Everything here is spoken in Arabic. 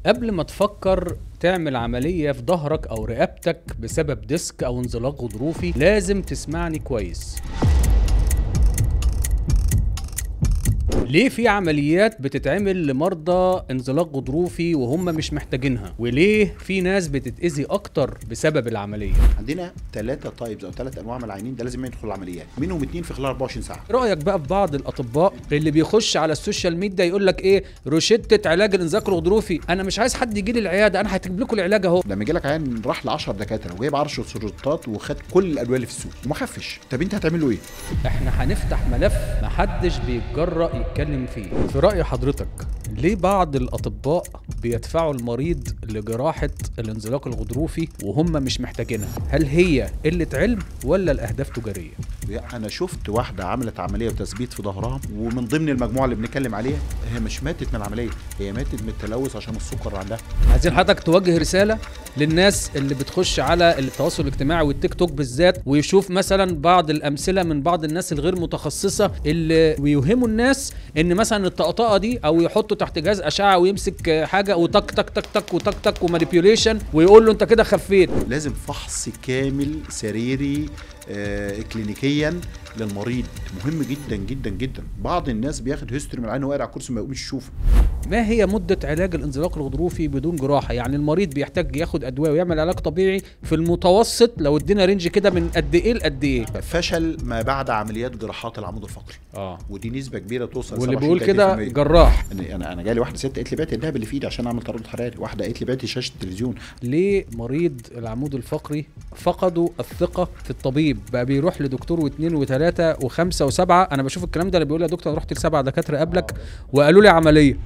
قبل ما تفكر تعمل عملية في ظهرك أو رقبتك بسبب ديسك أو انزلاق غضروفي لازم تسمعني كويس. ليه في عمليات بتتعمل لمرضى انزلاق غضروفي وهم مش محتاجينها؟ وليه في ناس بتتأذي أكتر بسبب العملية؟ عندنا 3 تايبز او 3 انواع من العيانين ده لازم يدخل العمليات، منهم 2 في خلال 24 ساعه. رأيك بقى في بعض الأطباء اللي بيخش على السوشيال ميديا يقول لك إيه روشتة علاج الانزلاق الغضروفي، أنا مش عايز حد يجي لي العيادة، أنا هكتب لكم العلاج أهو. لما يجي لك عيان راح ل 10 دكاتره وجايب 10 شروطات وخد كل الادويه اللي في السوق وما خفش، طب انت هتعمل له ايه؟ احنا هنفتح ملف محدش بيتجرأ يتكلم فيه. في رأي حضرتك ليه بعض الأطباء بيدفعوا المريض لجراحة الانزلاق الغضروفي وهم مش محتاجينها؟ هل هي قلة علم ولا الأهداف تجارية؟ انا شفت واحده عملت عمليه وتثبيت في ظهرها، ومن ضمن المجموعه اللي بنتكلم عليها هي مش ماتت من العمليه، هي ماتت من التلوث عشان السكر عندها. عايزين حضرتك توجه رسالة للناس اللي بتخش على التواصل الاجتماعي والتيك توك بالذات ويشوف مثلا بعض الأمثلة من بعض الناس الغير متخصصة اللي بيوهموا الناس ان مثلا الطقطقة دي او يحطوا تحت جهاز أشعة ويمسك حاجة وتك تك تك تك وتك تك ومانيبيوليشن ويقول له انت كده خفيت. لازم فحص كامل سريري كلينيكيا للمريض، مهم جدا جدا جدا. بعض الناس بياخد هيستوري من العين وهو قاعد على الكرسي ما يقومش يشوفه. ما هي مدة علاج الانزلاق الغضروفي بدون جراحة؟ يعني المريض بيحتاج ياخد أدوية ويعمل علاج طبيعي في المتوسط لو ادينا رينج كده من قد ايه لقد ايه؟ فشل ما بعد عمليات جراحات العمود الفقري. ودي نسبة كبيرة توصل واللي بيقول كده جراح. انا جالي واحده ست قالت لي بعت الدهب اللي في ايدي عشان اعمل تردد حراري، واحده قالت لي بعت شاشه التلفزيون. ليه مريض العمود الفقري فقدوا الثقة في الطبيب؟ بقى بيروح لدكتور واثنين وثلاثة وخمسة وسبعة. انا بشوف الكلام ده اللي بيقول يا دكتور انا رحت ل7 دكاترة قبلك وقالوا لي عملية.